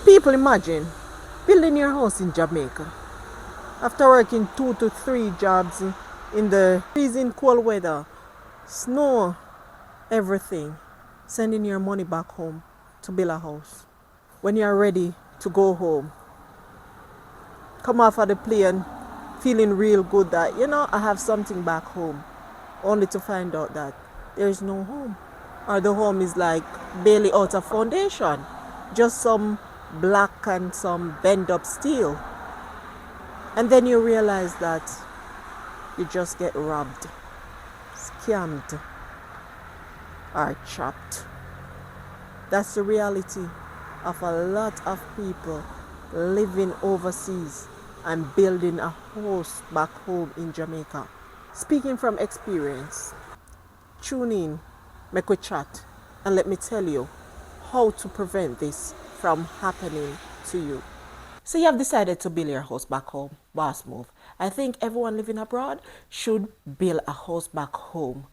People, imagine building your house in Jamaica after working 2 to 3 jobs in the freezing cold weather, snow, everything, sending your money back home to build a house. When you're ready to go home, come off of the plane feeling real good that, I have something back home, only to find out that there is no home. Or the home is like barely out of foundation, just some black and some bent up steel. And then you realize that you just get robbed, scammed, or trapped. That's the reality of a lot of people living overseas and building a house back home in Jamaica. Speaking from experience, tune in, make we chat, and let me tell you how to prevent this from happening to you. So you have decided to build your house back home. Boss move. I think everyone living abroad should build a house back home.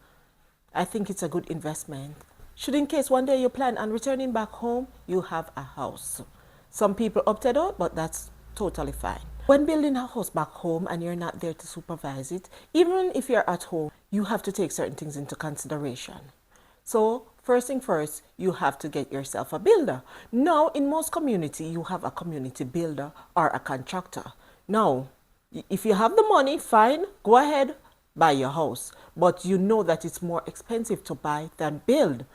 I think it's a good investment. Should in case one day you plan on returning back home, you have a house. Some people opted out, but that's totally fine. When building a house back home and you're not there to supervise it, even if you're at home, you have to take certain things into consideration. So first thing first, you have to get yourself a builder. Now, in most community, you have a community builder or a contractor. Now, if you have the money, fine, go ahead, buy your house. But you know that it's more expensive to buy than build.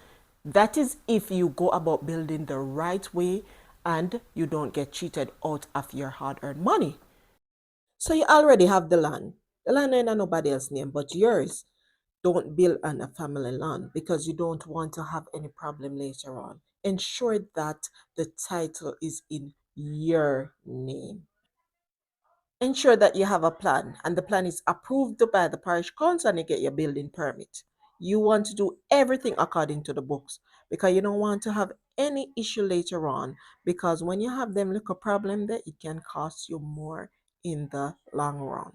That is if you go about building the right way and you don't get cheated out of your hard-earned money. So you already have the land. The land ain't on nobody else's name but yours. Don't build on a family land because you don't want to have any problem later on. Ensure that the title is in your name. Ensure that you have a plan and the plan is approved by the parish council and you get your building permit. You want to do everything according to the books because you don't want to have any issue later on, because when you have them little problem there, it can cost you more in the long run.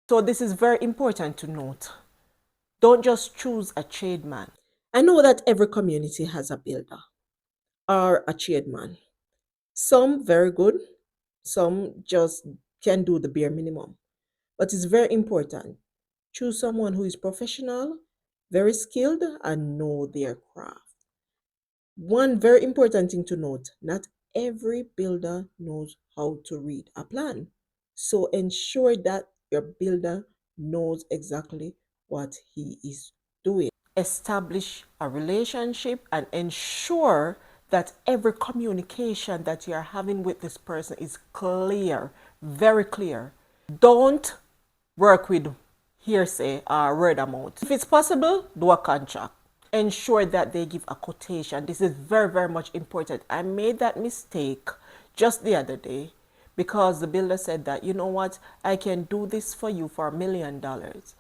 So this is very important to note. Don't just choose a tradesman. I know that every community has a builder or a tradesman. Some very good, some just can do the bare minimum. But it's very important. Choose someone who is professional, very skilled, and know their craft. One very important thing to note, not every builder knows how to read a plan. So ensure that your builder knows exactly what he is doing. Establish a relationship and ensure that every communication that you're having with this person is clear, very clear. Don't work with hearsay or word of mouth. If it's possible, do a contract. Ensure that they give a quotation. This is very, very much important. I made that mistake just the other day because the builder said that, you know what, I can do this for you for $1,000,000.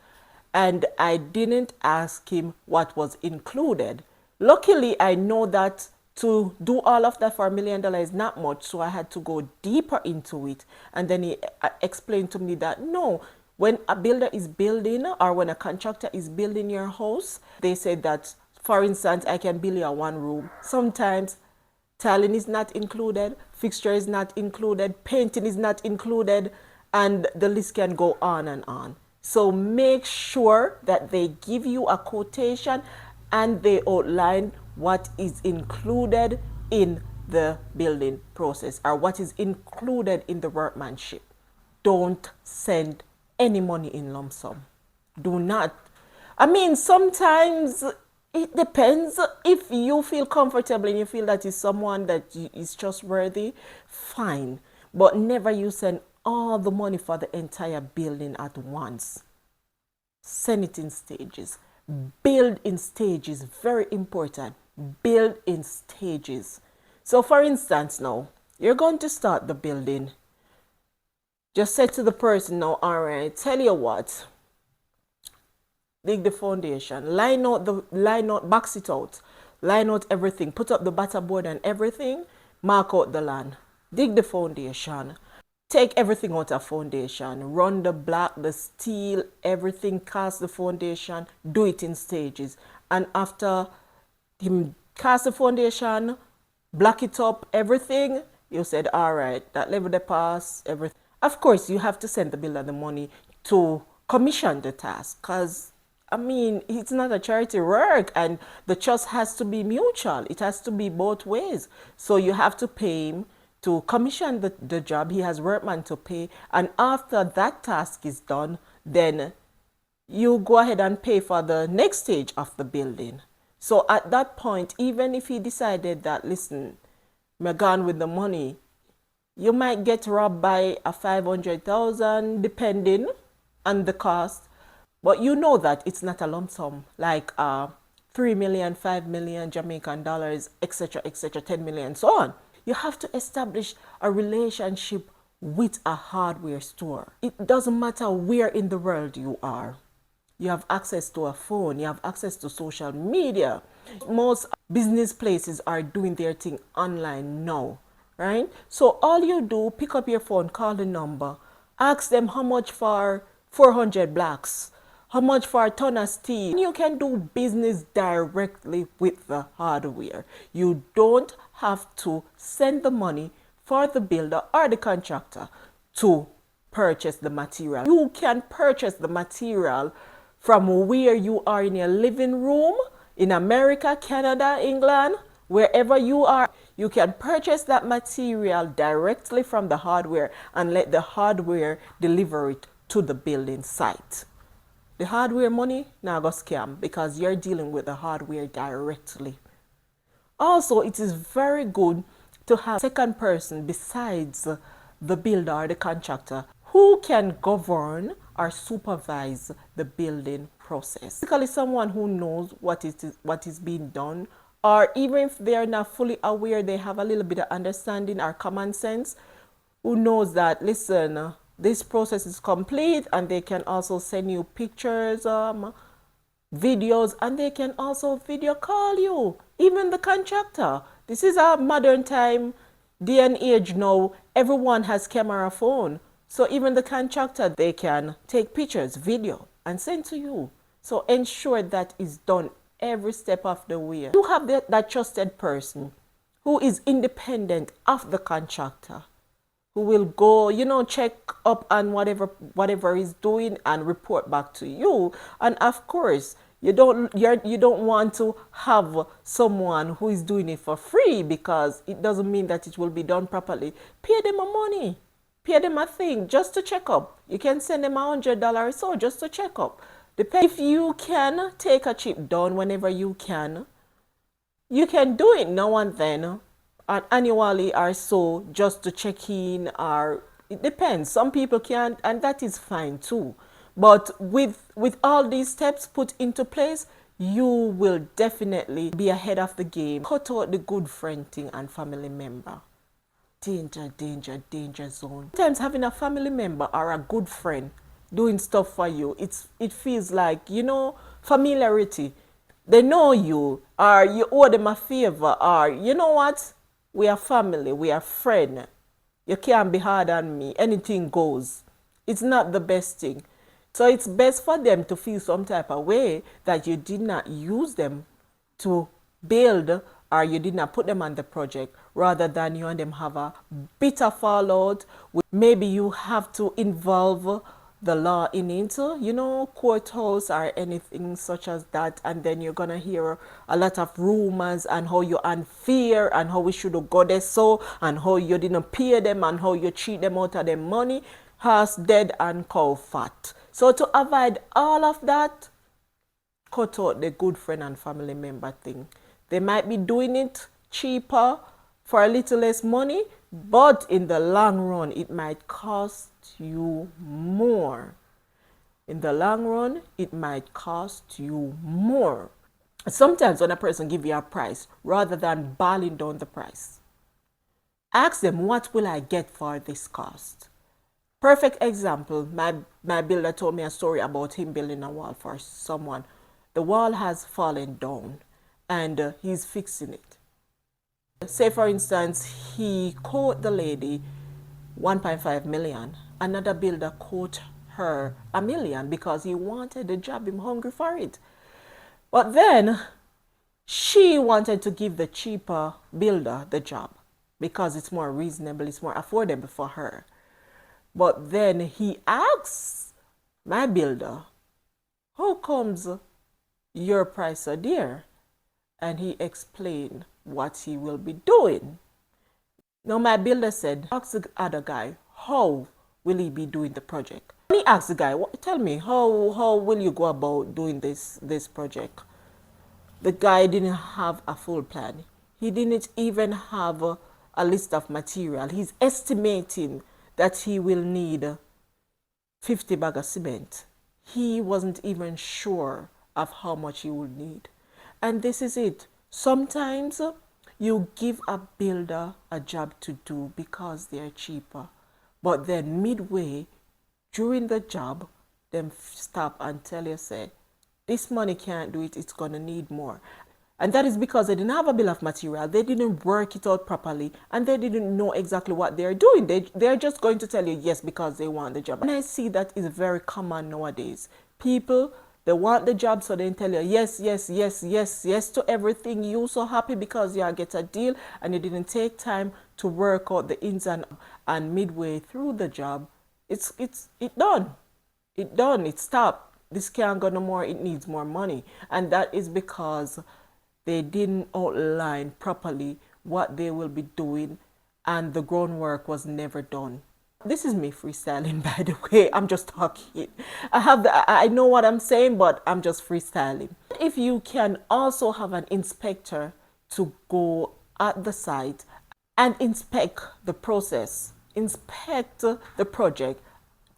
And I didn't ask him what was included. Luckily, I know that to do all of that for $1,000,000 is not much, so I had to go deeper into it. And then he explained to me that no, when a builder is building or when a contractor is building your house, they said that, for instance, I can build you a one room. Sometimes tiling is not included, fixture is not included, painting is not included, and the list can go on and on. So make sure that they give you a quotation and they outline what is included in the building process or what is included in the workmanship. Don't send any money in lump sum. Do not. I mean, sometimes it depends. If you feel comfortable and you feel that is someone that is trustworthy, fine. But never you send all the money for the entire building at once. Send it in stages. Build in stages. Very important. Build in stages. So for instance now, you're going to start the building. Just say to the person now, all right, tell you what, dig the foundation, line out, box it out, line out everything, put up the batter board and everything, mark out the land, dig the foundation, take everything out of foundation, run the block, the steel, everything, cast the foundation, do it in stages. And after him cast the foundation, block it up, everything, You said, all right, that level the pass, everything. Of course, you have to send the builder the money to commission the task, because I mean, it's not a charity work, and the trust has to be mutual. It has to be both ways. So you have to pay him to commission the job. He has workman to pay. And after that task is done, then you go ahead and pay for the next stage of the building. So at that point, even if he decided that, listen, I'm gone with the money, you might get robbed by a 500,000 depending on the cost. But you know that it's not a lump sum like 3 million, 5 million Jamaican dollars, etc., etc., 10 million, so on. You have to establish a relationship with a hardware store. It doesn't matter where in the world you are. You have access to a phone, you have access to social media. Most business places are doing their thing online now, right? So all you do, pick up your phone, call the number, ask them how much for 400 blocks, how much for a ton of steel. You can do business directly with the hardware. You don't have to send the money for the builder or the contractor to purchase the material. You can purchase the material from where you are in your living room, in America, Canada, England, wherever you are. You can purchase that material directly from the hardware and let the hardware deliver it to the building site. The hardware money, now go scam, because you're dealing with the hardware directly. Also, it is very good to have a second person besides the builder or the contractor who can govern or supervise the building process. Basically, someone who knows what is being done, or even if they are not fully aware, they have a little bit of understanding or common sense, who knows that, listen, this process is complete, and they can also send you pictures, videos, and they can also video call you, even the contractor. This is a modern time, day and age now. Everyone has camera phone. So even the contractor, they can take pictures, video, and send to you. So ensure that is done every step of the way. You have that trusted person who is independent of the contractor, who will go, check up on whatever he's doing and report back to you. And of course, you don't want to have someone who is doing it for free, because it doesn't mean that it will be done properly. Pay them money, pay them a thing just to check up. You can send them $100 or so just to check up. If you can take a trip down whenever you can do it now and then, annually or so, just to check in, or it depends. Some people can't, and that is fine too. But with all these steps put into place, you will definitely be ahead of the game. Cut out the good friend thing and family member. Danger, danger, danger zone. Sometimes having a family member or a good friend doing stuff for you, it feels like, familiarity. They know you, or you owe them a favor, or you know what? We are family, we are friends. You can't be hard on me. Anything goes. It's not the best thing. So it's best for them to feel some type of way that you did not use them to build, or you did not put them on the project, rather than you and them have a bitter fallout. Maybe you have to involve the law in it, courthouse or anything such as that, and then you're gonna hear a lot of rumors and how you're unfair and how we should have got it so, and how you didn't pay them and how you cheat them out of their money. Horse dead and cow fat. So to avoid all of that, cut out the good friend and family member thing. They might be doing it cheaper for a little less money, but in the long run, it might cost you more. In the long run, it might cost you more. Sometimes when a person gives you a price, rather than barling down the price, ask them, what will I get for this cost? Perfect example, my builder told me a story about him building a wall for someone. The wall has fallen down and he's fixing it. Say for instance, he quote the lady 1.5 million. Another builder quote her $1 million because he wanted the job, him hungry for it. But then she wanted to give the cheaper builder the job. because it's more reasonable, it's more affordable for her. But then he asks my builder, how comes your price so dear? And he explained what he will be doing. Now my builder said, ask the other guy, how will he be doing the project? And he asked the guy, tell me, how will you go about doing this project? The guy didn't have a full plan. He didn't even have a list of material. He's estimating that he will need 50 bags of cement. He wasn't even sure of how much he would need. And this is it. Sometimes you give a builder a job to do because they're cheaper. But then midway, during the job, them stop and tell you, say, this money can't do it, it's going to need more. And that is because they didn't have a bill of material, they didn't work it out properly, and they didn't know exactly what they're doing. They're just going to tell you yes because they want the job. And I see that is very common nowadays. People, they want the job, so they tell you yes, yes, yes, yes, yes to everything. You're so happy because you get a deal and you didn't take time to work out the ins and midway through the job, it done. It stopped. This can't go no more, it needs more money. And that is because they didn't outline properly what they will be doing, and the groundwork was never done. This is me freestyling, by the way. I'm just talking. I know what I'm saying, but I'm just freestyling. If you can also have an inspector to go at the site and inspect the process, inspect the project,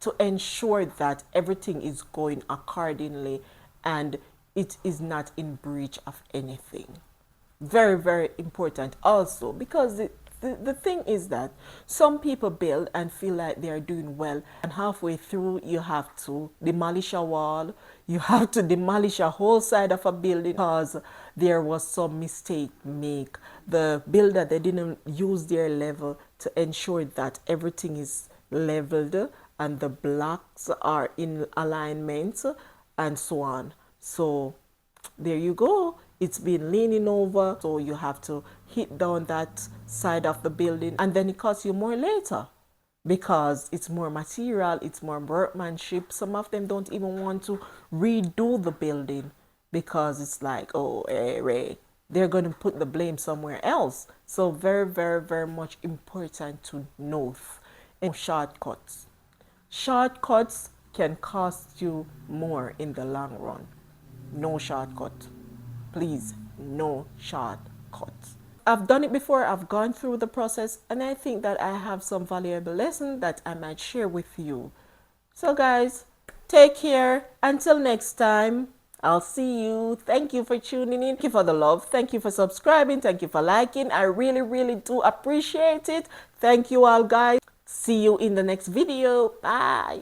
to ensure that everything is going accordingly and it is not in breach of anything. Very, very important also, because the thing is that some people build and feel like they're doing well, and halfway through you have to demolish a wall, you have to demolish a whole side of a building because there was some mistake made. The builder, they didn't use their level to ensure that everything is leveled and the blocks are in alignment and so on. So there you go. It's been leaning over, so you have to hit down that side of the building, and then it costs you more later because it's more material, it's more workmanship. Some of them don't even want to redo the building because it's like, oh, they're going to put the blame somewhere else. So very, very, very much important to note. And shortcuts. Shortcuts can cost you more in the long run. No shortcut. Please, no shortcuts. I've done it before. I've gone through the process, and I think that I have some valuable lessons that I might share with you. So guys, take care. Until next time, I'll see you. Thank you for tuning in. Thank you for the love. Thank you for subscribing. Thank you for liking. I really, really do appreciate it. Thank you all, guys. See you in the next video. Bye.